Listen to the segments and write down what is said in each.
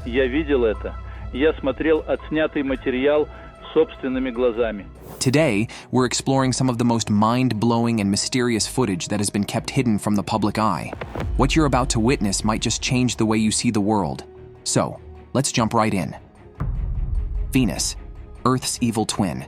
Я видел это. Я смотрел отснятый материал собственными глазами. Today, we're exploring some of the most mind-blowing and mysterious footage that has been kept hidden from the public eye. What you're about to witness might just change the way you see the world. So, let's jump right in. Venus, Earth's evil twin.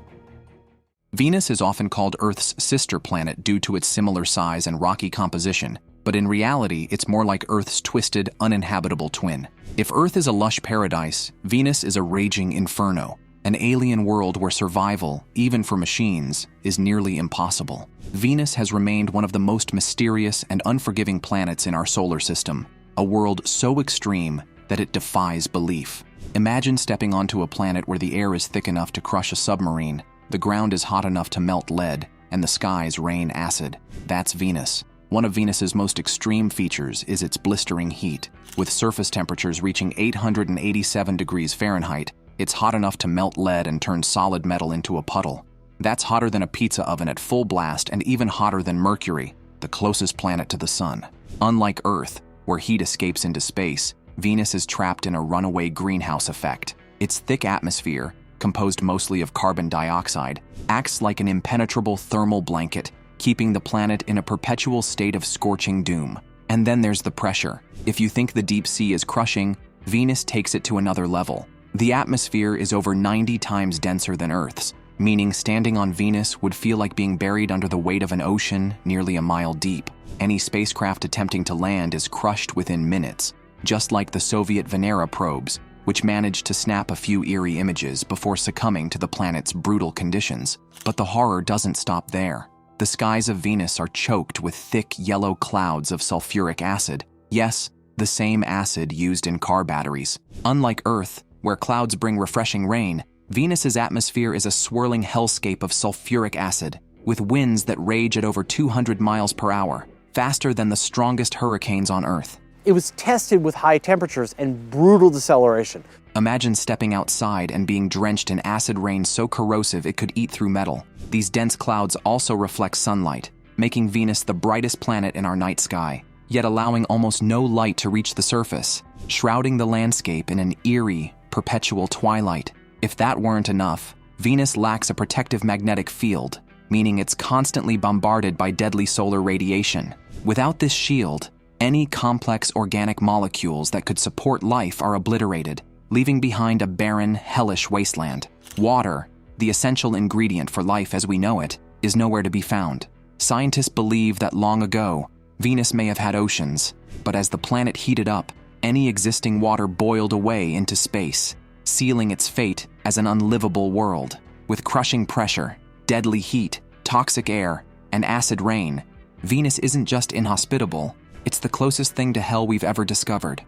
Venus is often called Earth's sister planet due to its similar size and rocky composition, but in reality, it's more like Earth's twisted, uninhabitable twin. If Earth is a lush paradise, Venus is a raging inferno, an alien world where survival, even for machines, is nearly impossible. Venus has remained one of the most mysterious and unforgiving planets in our solar system, a world so extreme that it defies belief. Imagine stepping onto a planet where the air is thick enough to crush a submarine, the ground is hot enough to melt lead, and the skies rain acid. That's Venus. One of Venus's most extreme features is its blistering heat. With surface temperatures reaching 887 degrees Fahrenheit, it's hot enough to melt lead and turn solid metal into a puddle. That's hotter than a pizza oven at full blast and even hotter than Mercury, the closest planet to the Sun. Unlike Earth, where heat escapes into space, Venus is trapped in a runaway greenhouse effect. Its thick atmosphere, composed mostly of carbon dioxide, acts like an impenetrable thermal blanket, keeping the planet in a perpetual state of scorching doom. And then there's the pressure. If you think the deep sea is crushing, Venus takes it to another level. The atmosphere is over 90 times denser than Earth's, meaning standing on Venus would feel like being buried under the weight of an ocean nearly a mile deep. Any spacecraft attempting to land is crushed within minutes, just like the Soviet Venera probes, which managed to snap a few eerie images before succumbing to the planet's brutal conditions. But the horror doesn't stop there. The skies of Venus are choked with thick yellow clouds of sulfuric acid. Yes, the same acid used in car batteries. Unlike Earth, where clouds bring refreshing rain, Venus's atmosphere is a swirling hellscape of sulfuric acid, with winds that rage at over 200 miles per hour, faster than the strongest hurricanes on Earth. It was tested with high temperatures and brutal deceleration. Imagine stepping outside and being drenched in acid rain so corrosive it could eat through metal. These dense clouds also reflect sunlight, making Venus the brightest planet in our night sky, yet allowing almost no light to reach the surface, shrouding the landscape in an eerie, perpetual twilight. If that weren't enough, Venus lacks a protective magnetic field, meaning it's constantly bombarded by deadly solar radiation. Without this shield, any complex organic molecules that could support life are obliterated, leaving behind a barren, hellish wasteland. Water, the essential ingredient for life as we know it, is nowhere to be found. Scientists believe that long ago, Venus may have had oceans, but as the planet heated up, any existing water boiled away into space, sealing its fate as an unlivable world. With crushing pressure, deadly heat, toxic air, and acid rain, Venus isn't just inhospitable, it's the closest thing to hell we've ever discovered.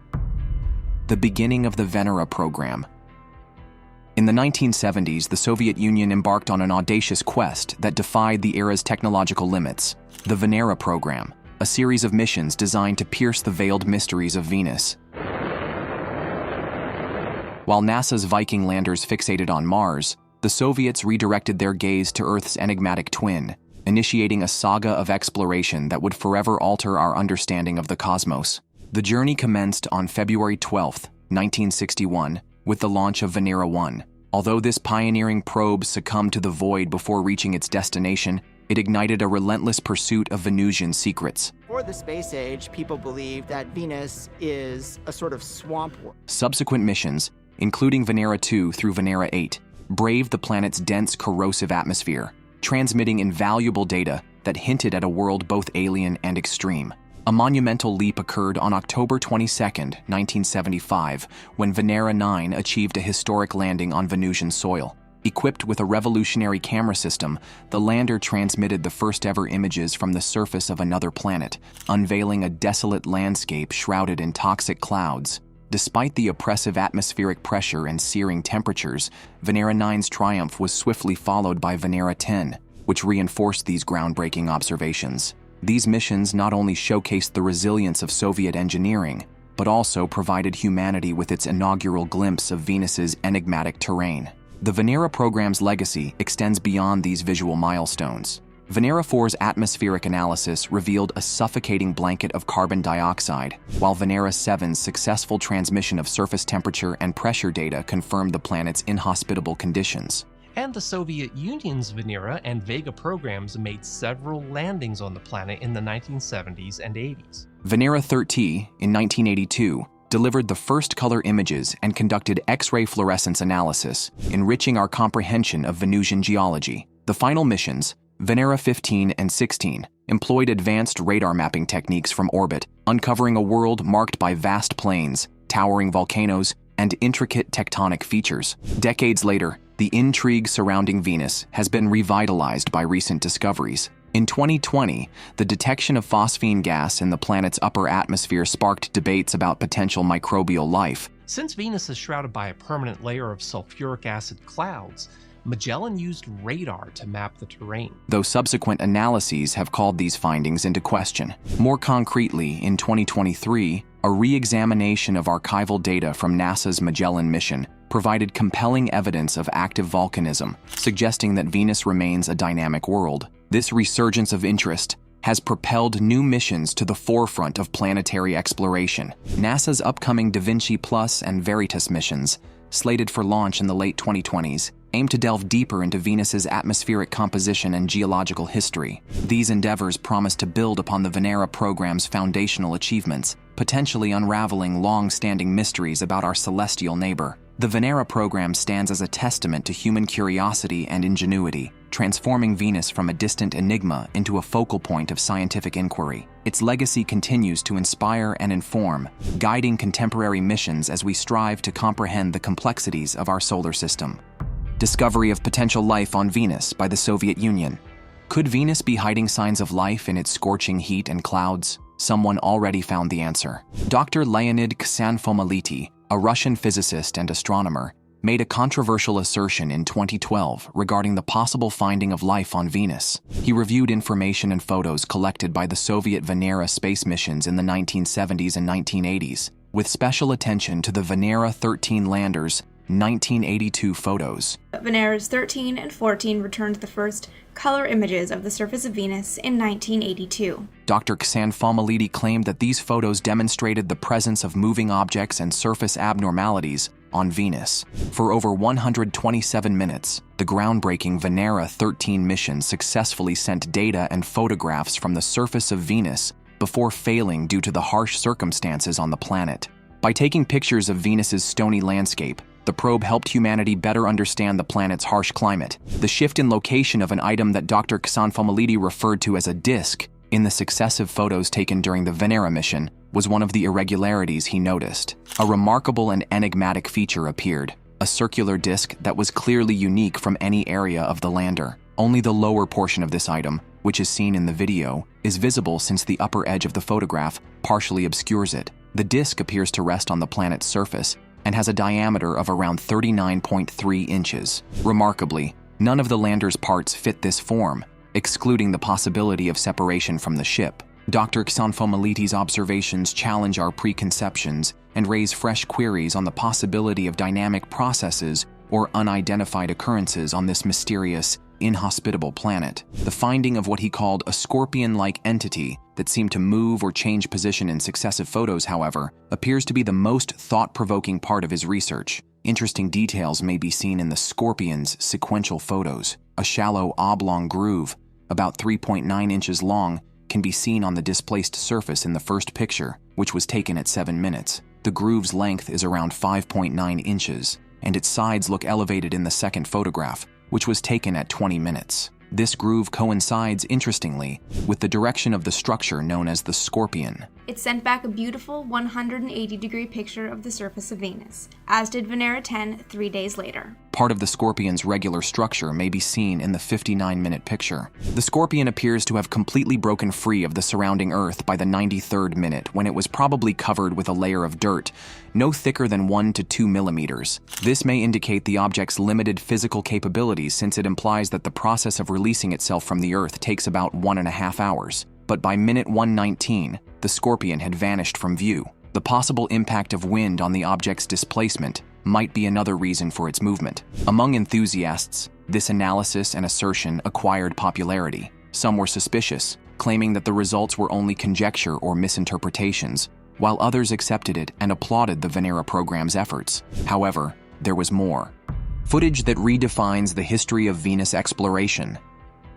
The beginning of the Venera program. In the 1970s, the Soviet Union embarked on an audacious quest that defied the era's technological limits. The Venera program, a series of missions designed to pierce the veiled mysteries of Venus. While NASA's Viking landers fixated on Mars, the Soviets redirected their gaze to Earth's enigmatic twin, initiating a saga of exploration that would forever alter our understanding of the cosmos. The journey commenced on February 12, 1961, with the launch of Venera 1. Although this pioneering probe succumbed to the void before reaching its destination, it ignited a relentless pursuit of Venusian secrets. Before the space age, people believed that Venus is a sort of swamp world. Subsequent missions, including Venera 2 through Venera 8, braved the planet's dense, corrosive atmosphere, transmitting invaluable data that hinted at a world both alien and extreme. A monumental leap occurred on October 22, 1975, when Venera 9 achieved a historic landing on Venusian soil. Equipped with a revolutionary camera system, the lander transmitted the first-ever images from the surface of another planet, unveiling a desolate landscape shrouded in toxic clouds. Despite the oppressive atmospheric pressure and searing temperatures, Venera 9's triumph was swiftly followed by Venera 10, which reinforced these groundbreaking observations. These missions not only showcased the resilience of Soviet engineering, but also provided humanity with its inaugural glimpse of Venus's enigmatic terrain. The Venera program's legacy extends beyond these visual milestones. Venera 4's atmospheric analysis revealed a suffocating blanket of carbon dioxide, while Venera 7's successful transmission of surface temperature and pressure data confirmed the planet's inhospitable conditions. And the Soviet Union's Venera and Vega programs made several landings on the planet in the 1970s and 80s. Venera 13, in 1982, delivered the first color images and conducted X-ray fluorescence analysis, enriching our comprehension of Venusian geology. The final missions, Venera 15 and 16, employed advanced radar mapping techniques from orbit, uncovering a world marked by vast plains, towering volcanoes, and intricate tectonic features. Decades later, the intrigue surrounding Venus has been revitalized by recent discoveries. In 2020, the detection of phosphine gas in the planet's upper atmosphere sparked debates about potential microbial life. Since Venus is shrouded by a permanent layer of sulfuric acid clouds, Magellan used radar to map the terrain, though subsequent analyses have called these findings into question. More concretely, in 2023, a re-examination of archival data from NASA's Magellan mission provided compelling evidence of active volcanism, suggesting that Venus remains a dynamic world. This resurgence of interest has propelled new missions to the forefront of planetary exploration. NASA's upcoming Da Vinci Plus and Veritas missions, slated for launch in the late 2020s, aim to delve deeper into Venus's atmospheric composition and geological history. These endeavors promise to build upon the Venera program's foundational achievements, potentially unraveling long-standing mysteries about our celestial neighbor. The Venera program stands as a testament to human curiosity and ingenuity, transforming Venus from a distant enigma into a focal point of scientific inquiry. Its legacy continues to inspire and inform, guiding contemporary missions as we strive to comprehend the complexities of our solar system. Discovery of potential life on Venus by the Soviet Union. Could Venus be hiding signs of life in its scorching heat and clouds? Someone already found the answer. Dr. Leonid Ksanfomality, a Russian physicist and astronomer, made a controversial assertion in 2012 regarding the possible finding of life on Venus. He reviewed information and photos collected by the Soviet Venera space missions in the 1970s and 1980s, with special attention to the Venera 13 landers' 1982 photos. Veneras 13 and 14 returned the first color images of the surface of Venus in 1982. Dr. Ksanfomality claimed that these photos demonstrated the presence of moving objects and surface abnormalities on Venus. For over 127 minutes, the groundbreaking Venera 13 mission successfully sent data and photographs from the surface of Venus before failing due to the harsh circumstances on the planet. By taking pictures of Venus's stony landscape, the probe helped humanity better understand the planet's harsh climate. The shift in location of an item that Dr. Ksanfomality referred to as a disk in the successive photos taken during the Venera mission was one of the irregularities he noticed. A remarkable and enigmatic feature appeared, a circular disk that was clearly unique from any area of the lander. Only the lower portion of this item, which is seen in the video, is visible since the upper edge of the photograph partially obscures it. The disk appears to rest on the planet's surface and has a diameter of around 39.3 inches. Remarkably, none of the lander's parts fit this form, excluding the possibility of separation from the ship. Dr. Ksanfomality's observations challenge our preconceptions and raise fresh queries on the possibility of dynamic processes or unidentified occurrences on this mysterious, inhospitable planet. The finding of what he called a scorpion-like entity that seemed to move or change position in successive photos, however, appears to be the most thought-provoking part of his research. Interesting details may be seen in the scorpion's sequential photos. A shallow oblong groove, about 3.9 inches long, can be seen on the displaced surface in the first picture, which was taken at 7 minutes. The groove's length is around 5.9 inches, and its sides look elevated in the second photograph, which was taken at 20 minutes. This groove coincides, interestingly, with the direction of the structure known as the scorpion. It sent back a beautiful 180-degree picture of the surface of Venus, as did Venera 10 3 days later. Part of the scorpion's regular structure may be seen in the 59-minute picture. The scorpion appears to have completely broken free of the surrounding Earth by the 93rd minute, when it was probably covered with a layer of dirt, no thicker than 1 to 2 millimeters. This may indicate the object's limited physical capabilities, since it implies that the process of releasing itself from the Earth takes about 1.5 hours. But by minute 119, the scorpion had vanished from view. The possible impact of wind on the object's displacement might be another reason for its movement. Among enthusiasts, this analysis and assertion acquired popularity. Some were suspicious, claiming that the results were only conjecture or misinterpretations, while others accepted it and applauded the Venera program's efforts. However, there was more. Footage that redefines the history of Venus exploration.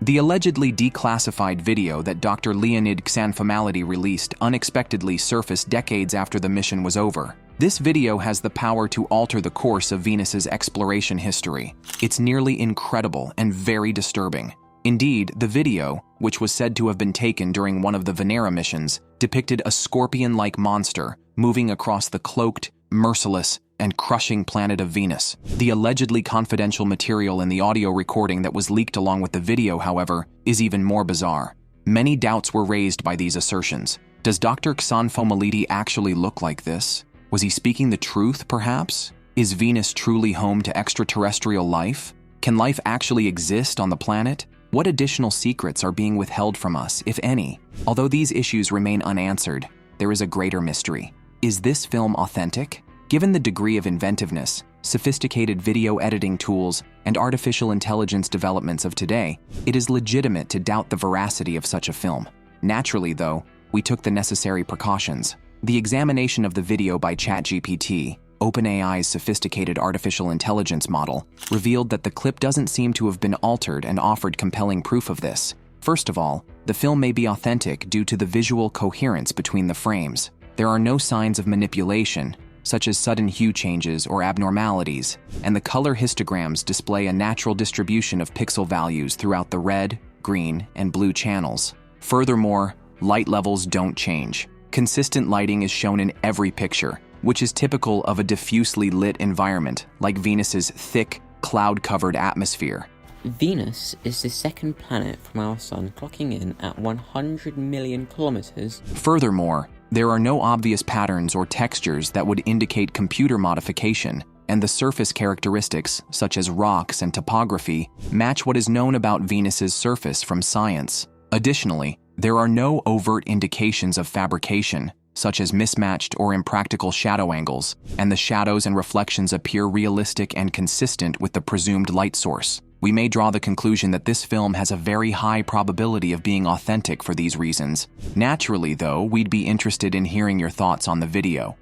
The allegedly declassified video that Dr. Leonid Xanfomality released unexpectedly surfaced decades after the mission was over. This video has the power to alter the course of Venus's exploration history. It's nearly incredible and very disturbing. Indeed, the video, which was said to have been taken during one of the Venera missions, depicted a scorpion-like monster moving across the cloaked, merciless, and crushing planet of Venus. The allegedly confidential material in the audio recording that was leaked along with the video, however, is even more bizarre. Many doubts were raised by these assertions. Does Dr. Xanfomality actually look like this? Was he speaking the truth, perhaps? Is Venus truly home to extraterrestrial life? Can life actually exist on the planet? What additional secrets are being withheld from us, if any? Although these issues remain unanswered, there is a greater mystery. Is this film authentic? Given the degree of inventiveness, sophisticated video editing tools, and artificial intelligence developments of today, it is legitimate to doubt the veracity of such a film. Naturally, though, we took the necessary precautions. The examination of the video by ChatGPT, OpenAI's sophisticated artificial intelligence model, revealed that the clip doesn't seem to have been altered and offered compelling proof of this. First of all, the film may be authentic due to the visual coherence between the frames. There are no signs of manipulation, such as sudden hue changes or abnormalities, and the color histograms display a natural distribution of pixel values throughout the red, green, and blue channels. Furthermore, light levels don't change. Consistent lighting is shown in every picture, which is typical of a diffusely lit environment, like Venus's thick, cloud-covered atmosphere. Venus is the second planet from our Sun, clocking in at 100 million kilometers. Furthermore, there are no obvious patterns or textures that would indicate computer modification, and the surface characteristics, such as rocks and topography, match what is known about Venus's surface from science. Additionally, there are no overt indications of fabrication, such as mismatched or impractical shadow angles, and the shadows and reflections appear realistic and consistent with the presumed light source. We may draw the conclusion that this film has a very high probability of being authentic for these reasons. Naturally, though, we'd be interested in hearing your thoughts on the video.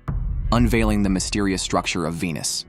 Unveiling the mysterious structure of Venus.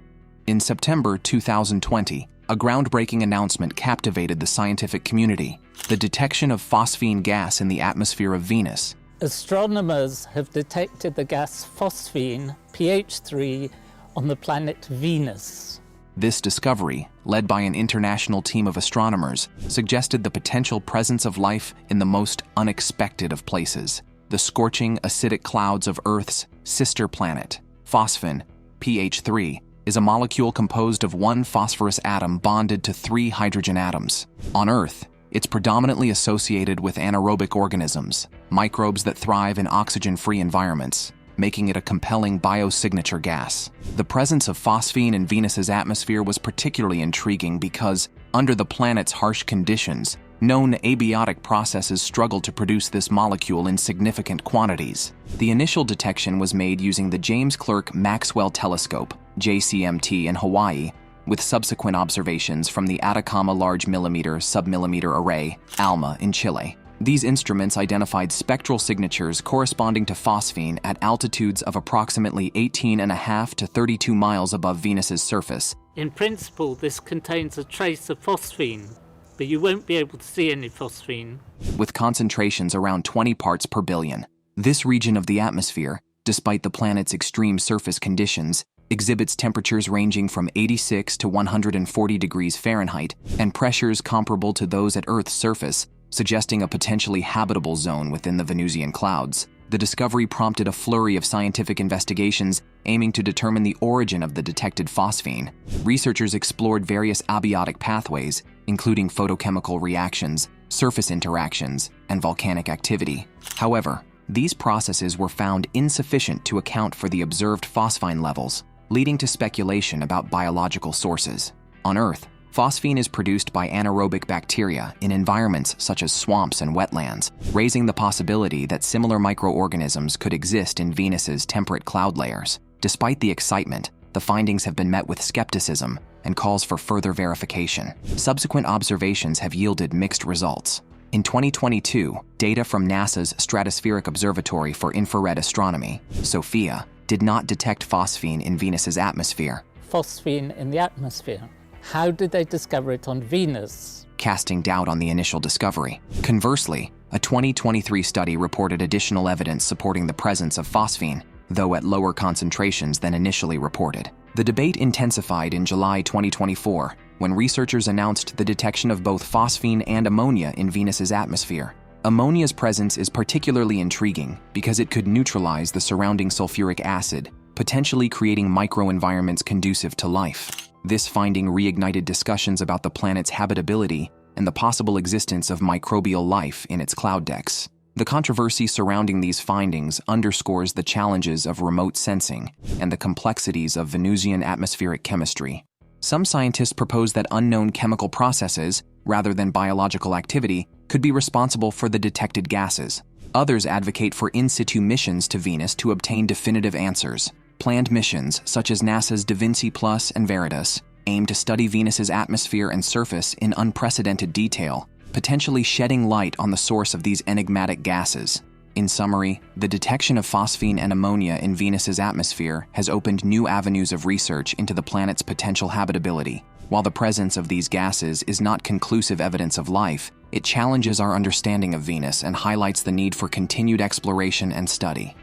In September 2020, a groundbreaking announcement captivated the scientific community: the detection of phosphine gas in the atmosphere of Venus. Astronomers have detected the gas phosphine, pH 3, on the planet Venus. This discovery, led by an international team of astronomers, suggested the potential presence of life in the most unexpected of places: the scorching, acidic clouds of Earth's sister planet. Phosphine, pH 3, is a molecule composed of one phosphorus atom bonded to 3 hydrogen atoms. On Earth, it's predominantly associated with anaerobic organisms, microbes that thrive in oxygen-free environments, making it a compelling biosignature gas. The presence of phosphine in Venus's atmosphere was particularly intriguing because, under the planet's harsh conditions, known abiotic processes struggle to produce this molecule in significant quantities. The initial detection was made using the James Clerk Maxwell Telescope, JCMT, in Hawaii, with subsequent observations from the Atacama Large Millimeter Submillimeter Array, ALMA, in Chile. These instruments identified spectral signatures corresponding to phosphine at altitudes of approximately 18.5 to 32 miles above Venus's surface. In principle, this contains a trace of phosphine, but you won't be able to see any phosphine. With concentrations around 20 parts per billion. This region of the atmosphere, despite the planet's extreme surface conditions, exhibits temperatures ranging from 86 to 140 degrees Fahrenheit and pressures comparable to those at Earth's surface, suggesting a potentially habitable zone within the Venusian clouds. The discovery prompted a flurry of scientific investigations aiming to determine the origin of the detected phosphine. Researchers explored various abiotic pathways, including photochemical reactions, surface interactions, and volcanic activity. However, these processes were found insufficient to account for the observed phosphine levels, leading to speculation about biological sources. On Earth, phosphine is produced by anaerobic bacteria in environments such as swamps and wetlands, raising the possibility that similar microorganisms could exist in Venus's temperate cloud layers. Despite the excitement, the findings have been met with skepticism and calls for further verification. Subsequent observations have yielded mixed results. In 2022, data from NASA's Stratospheric Observatory for Infrared Astronomy, SOFIA, did not detect phosphine in Venus's atmosphere, Phosphine in the atmosphere. How did they discover it on Venus? casting doubt on the initial discovery. Conversely, a 2023 study reported additional evidence supporting the presence of phosphine, though at lower concentrations than initially reported. The debate intensified in July 2024, when researchers announced the detection of both phosphine and ammonia in Venus's atmosphere. Ammonia's presence is particularly intriguing because it could neutralize the surrounding sulfuric acid, potentially creating microenvironments conducive to life. This finding reignited discussions about the planet's habitability and the possible existence of microbial life in its cloud decks. The controversy surrounding these findings underscores the challenges of remote sensing and the complexities of Venusian atmospheric chemistry. Some scientists propose that unknown chemical processes, rather than biological activity, could be responsible for the detected gases. Others advocate for in-situ missions to Venus to obtain definitive answers. Planned missions, such as NASA's Da Vinci Plus and Veritas, aim to study Venus's atmosphere and surface in unprecedented detail, potentially shedding light on the source of these enigmatic gases. In summary, the detection of phosphine and ammonia in Venus's atmosphere has opened new avenues of research into the planet's potential habitability. While the presence of these gases is not conclusive evidence of life, it challenges our understanding of Venus and highlights the need for continued exploration and study.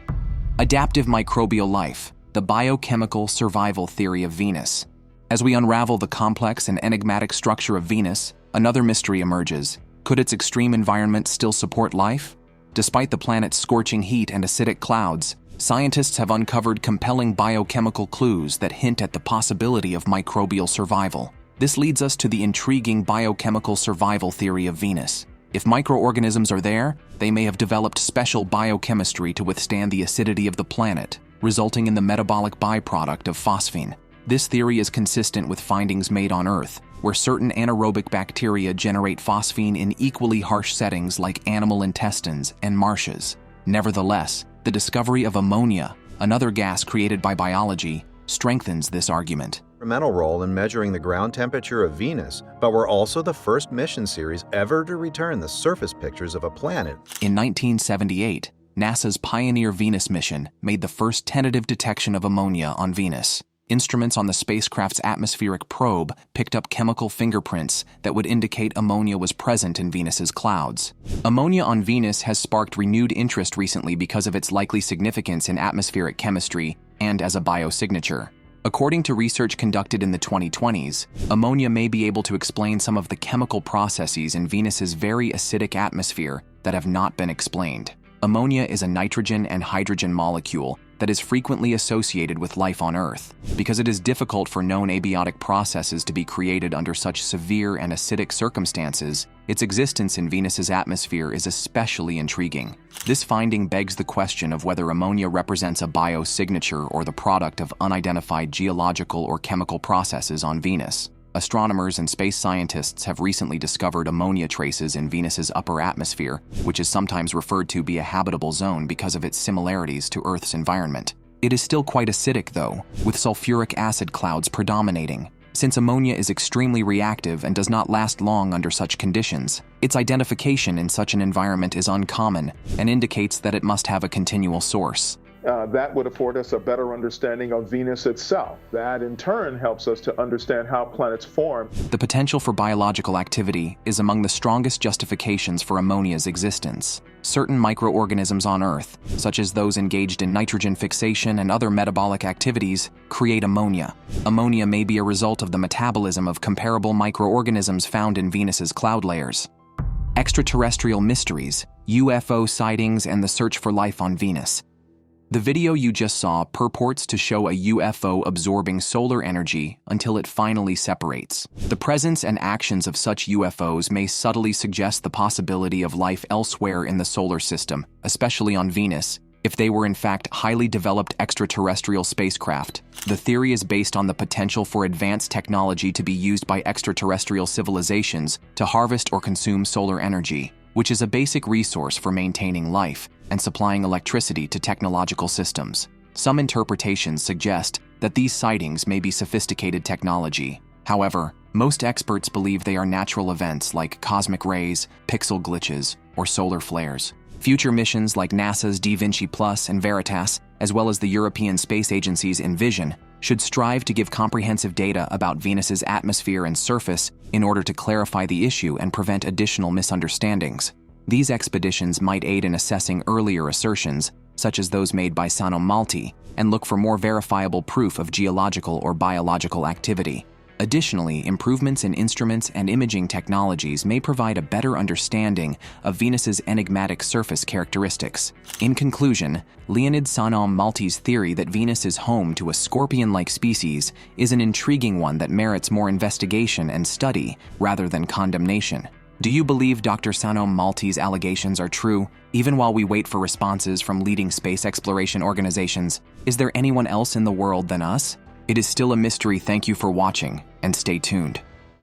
Adaptive microbial life, the biochemical survival theory of Venus. As we unravel the complex and enigmatic structure of Venus, another mystery emerges. Could its extreme environment still support life? Despite the planet's scorching heat and acidic clouds, scientists have uncovered compelling biochemical clues that hint at the possibility of microbial survival. This leads us to the intriguing biochemical survival theory of Venus. If microorganisms are there, they may have developed special biochemistry to withstand the acidity of the planet, resulting in the metabolic byproduct of phosphine. This theory is consistent with findings made on Earth, where certain anaerobic bacteria generate phosphine in equally harsh settings like animal intestines and marshes. Nevertheless, the discovery of ammonia, another gas created by biology, strengthens this argument. Instrumental role in measuring the ground temperature of Venus, but were also the first mission series ever to return the surface pictures of a planet. In 1978, NASA's Pioneer Venus mission made the first tentative detection of ammonia on Venus. Instruments on the spacecraft's atmospheric probe picked up chemical fingerprints that would indicate ammonia was present in Venus's clouds. Ammonia on Venus has sparked renewed interest recently because of its likely significance in atmospheric chemistry and as a biosignature. According to research conducted in the 2020s, ammonia may be able to explain some of the chemical processes in Venus's very acidic atmosphere that have not been explained. Ammonia is a nitrogen and hydrogen molecule that is frequently associated with life on Earth. Because it is difficult for known abiotic processes to be created under such severe and acidic circumstances, its existence in Venus's atmosphere is especially intriguing. This finding begs the question of whether ammonia represents a biosignature or the product of unidentified geological or chemical processes on Venus. Astronomers and space scientists have recently discovered ammonia traces in Venus's upper atmosphere, which is sometimes referred to be a habitable zone because of its similarities to Earth's environment. It is still quite acidic, though, with sulfuric acid clouds predominating. Since ammonia is extremely reactive and does not last long under such conditions, its identification in such an environment is uncommon and indicates that it must have a continual source. That would afford us a better understanding of Venus itself. That in turn helps us to understand how planets form. The potential for biological activity is among the strongest justifications for ammonia's existence. Certain microorganisms on Earth, such as those engaged in nitrogen fixation and other metabolic activities, create ammonia. Ammonia may be a result of the metabolism of comparable microorganisms found in Venus's cloud layers. Extraterrestrial mysteries, UFO sightings, and the search for life on Venus. The video you just saw purports to show a UFO absorbing solar energy until it finally separates. The presence and actions of such UFOs may subtly suggest the possibility of life elsewhere in the solar system, especially on Venus, if they were in fact highly developed extraterrestrial spacecraft. The theory is based on the potential for advanced technology to be used by extraterrestrial civilizations to harvest or consume solar energy, which is a basic resource for maintaining life and supplying electricity to technological systems. Some interpretations suggest that these sightings may be sophisticated technology. However, most experts believe they are natural events like cosmic rays, pixel glitches, or solar flares. Future missions like NASA's Da Vinci Plus and Veritas, as well as the European Space Agency's Envision, should strive to give comprehensive data about Venus's atmosphere and surface in order to clarify the issue and prevent additional misunderstandings. These expeditions might aid in assessing earlier assertions, such as those made by Sanno Malti, and look for more verifiable proof of geological or biological activity. Additionally, improvements in instruments and imaging technologies may provide a better understanding of Venus's enigmatic surface characteristics. In conclusion, Leonid Sanno Malti's theory that Venus is home to a scorpion-like species is an intriguing one that merits more investigation and study rather than condemnation. Do you believe Dr. Sanno Malti's allegations are true, even while we wait for responses from leading space exploration organizations? Is there anyone else in the world than us? It is still a mystery. Thank you for watching, and stay tuned.